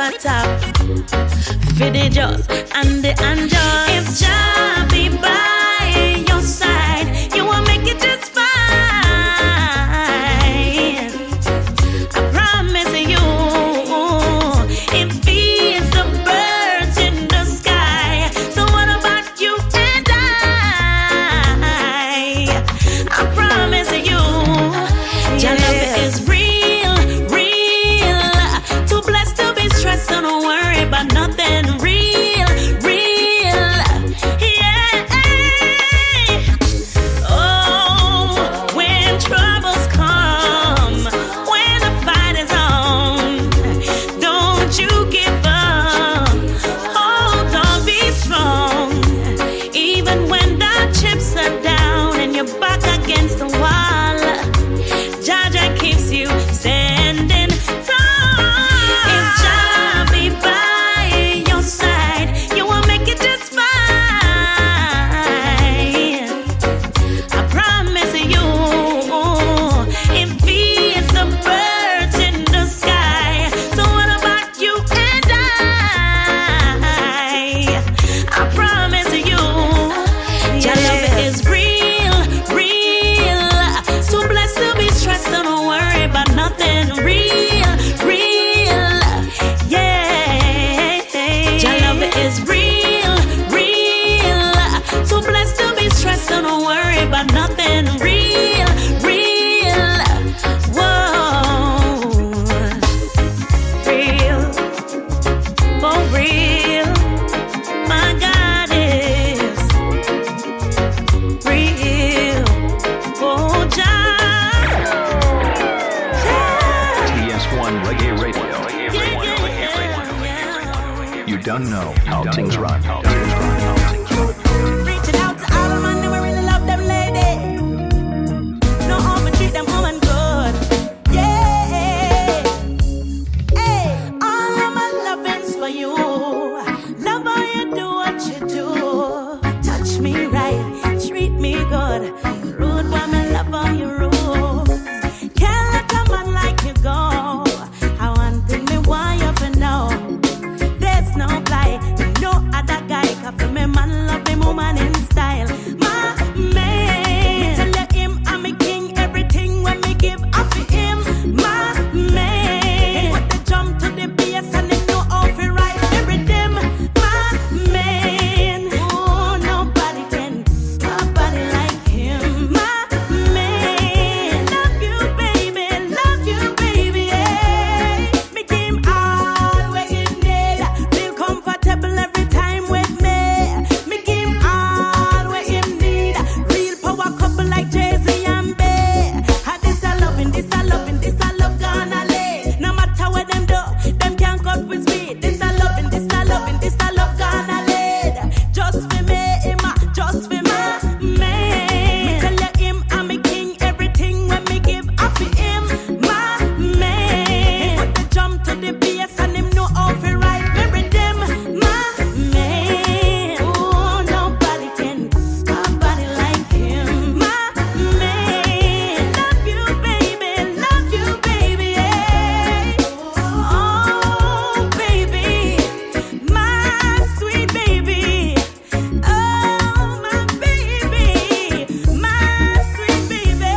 a top. For the just and the unjust. If Jah be by your side, you will make it just fine. I promise you. If He is the birds in the sky, so what about you and I promise you, your love is real, real. Too blessed to be stressed, so don't worry about nothing. Real, real, yeah. Oh, when troubles come, when the fight is on, don't you give up. Hold on, be strong. Even when the chips are down and you're back against the wall, Jah keeps you standing tall. If Jah be by your side, you will make it just fine. I promise you. If He is the birds in the sky, so what about you and I promise you, your love is real, real. Too blessed to be stressed, so don't worry about nothing. Real, real, yeah. Your love is real, real. Too blessed to be stressed, so don't worry about nothing. Real, real, whoa, real, for real. My God is real. Oh, Jah. TS1 Reggae Radio. You don't know how things run. Reaching out to all the man who really love them lady. No harm and treat them home and good. Yeah. Hey, all of my loving's for you. Love how you do what you do. Touch me right, treat me good. Rude woman, love how you rule. Can't let a man like you go. I want thing me why you for know. There's no lie, no other guy can feel me man love me woman in style. My man, me tell you him I'm a king. Everything when me give I for him. My man, put the jump to the bass and they know how to ride the rhythm. My man, oh nobody can nobody like him. My man, love you baby, yeah. Me give him all what he need. Feel comfortable every time with me. Me give him all what he need. Real power couple like Jay-Z and Bey. Ah, this I loving, this I loving, this I love gonna lay. No matter what them do, them can't cut with me. This I loving, this I loving, this I love gonna lay. Just for me, just for my man. Me tell you him I'm a king. Everything when me give I for him. My man, put the jump to the bass and him know how to ride me rhythm. My man, oh nobody can nobody like him. My man, love you baby, yeah. Oh baby, my sweet baby. Oh my baby, my sweet baby.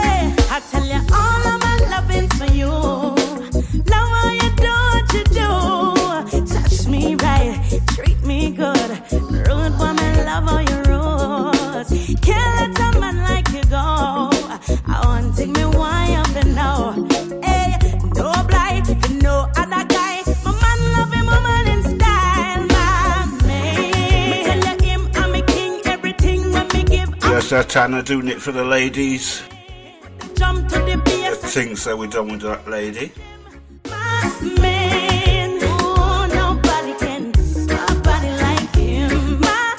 I tell you all of my loving's for you. Love how you do what you do. Touch me right, treat me good. Rude woman, love how you rules. Can't let a man like you go. I want to take me why up and now. Hey, no blight, no other guy. My man love him, woman in style. My man, me tell you him I'm a king. Everything when me give up. Just that Anna doing it for the ladies. Jump to the I bass. think so, we're done with that lady. My man, oh nobody can nobody like him. My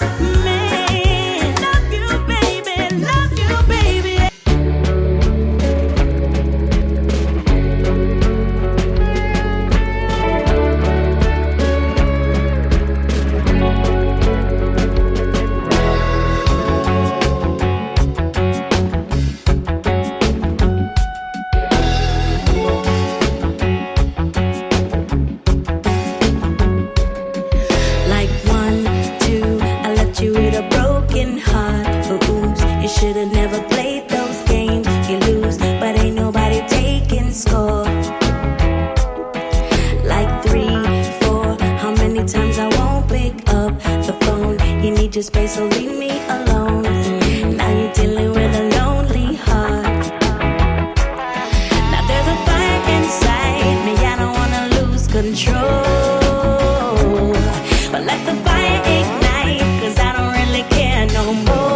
man, love you baby. your space, so leave me alone. Now you're dealing with a lonely heart. Now there's a fire inside me, I don't wanna lose control. But let the fire ignite, 'cause I don't really care no more.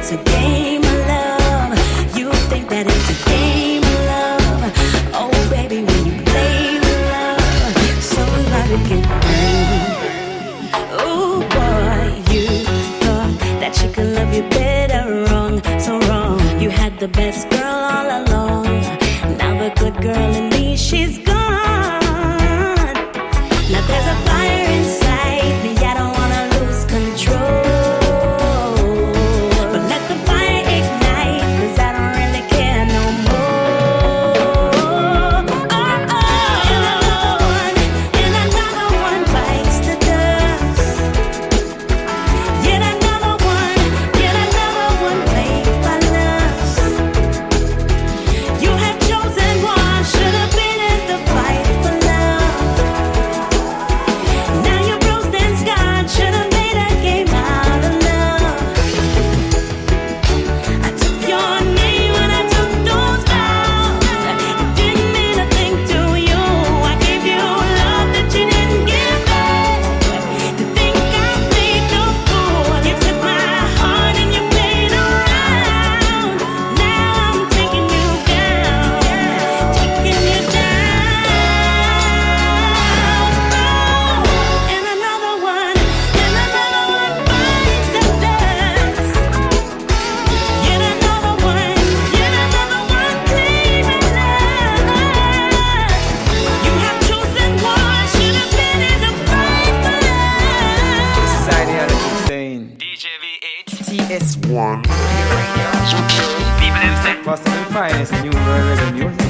It's a game of love. You think that it's a game of love. Oh baby, when you play with love, so hard to get through. Oh boy, you thought that she could love you better. Wrong, so wrong. You had the best girl all along. Now the good girl in me, she's gone. Now there's a fire inside me, I don't wanna lose control. DJ V8s TS1 People in set First and finest new reggae music.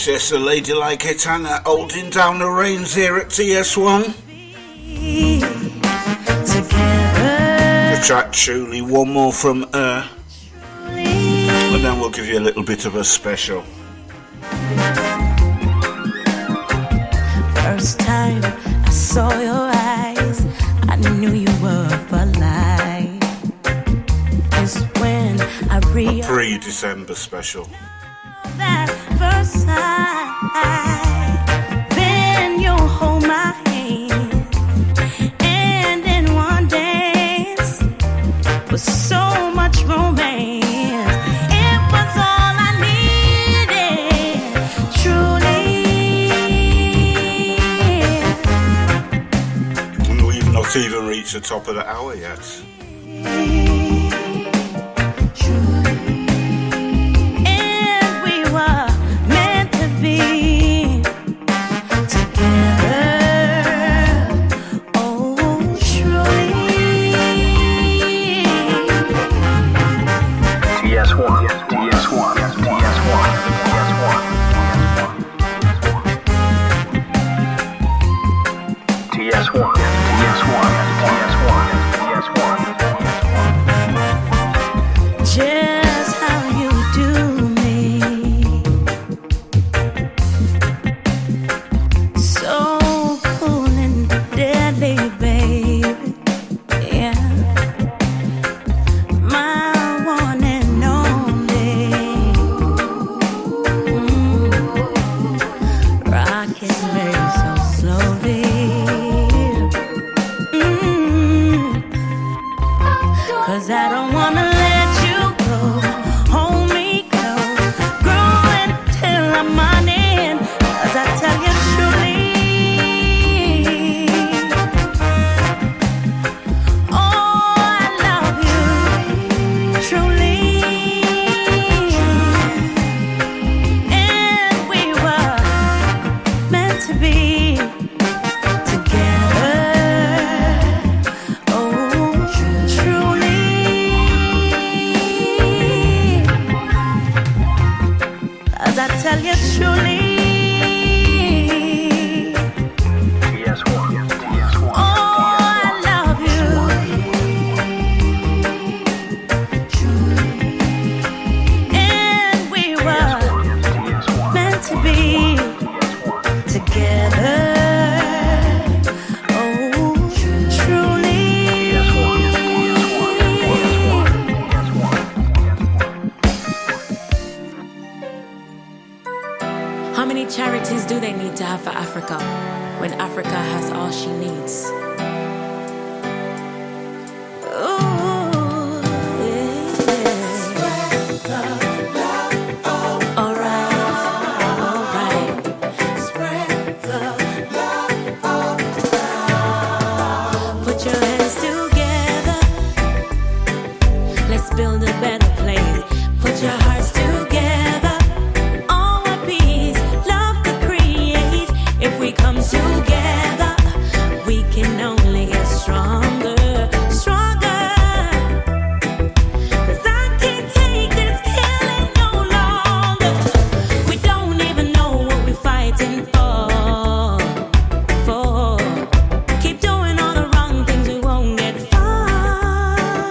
Yes, the lady like it, Hannah, holding down the reins here at TS1. The track Truly, one more from her. And then we'll give you a little bit of a special. First time I saw your eyes, I knew you were for life. It's when I realized Pre-December special. that first sight, then you hold my hand, and in one dance was so much romance. It was all I needed, truly. And we've not even reached the top of the hour yet. be together. Oh, truly. As I tell you truly. How many charities do they need to have for Africa when Africa has all she needs? Ooh, yeah. All right. Spread the love all around. Put your hands together. Let's build a better place. Put your hearts together. Come together, we can only get stronger, stronger. 'Cause I can't take this killing no longer. We don't even know what we're fighting for. Keep doing all the wrong things, we won't get far.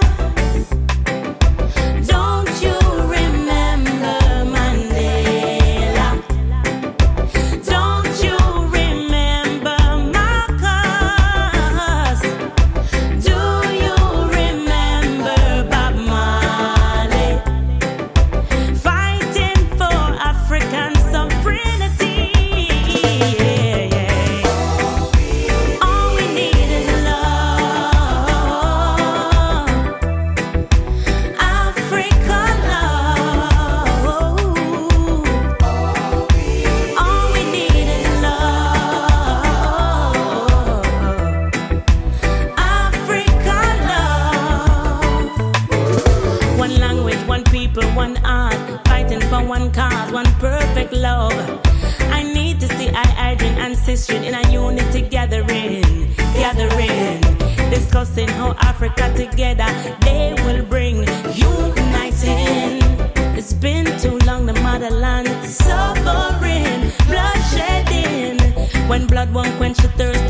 Don't you remember Mandela? Don't you one art, fighting for one cause, one perfect love. I need to see Adrian and Sister in a unity gathering, discussing how Africa together they will bring uniting. It's been too long, the motherland suffering, bloodshedding. When blood won't quench the thirst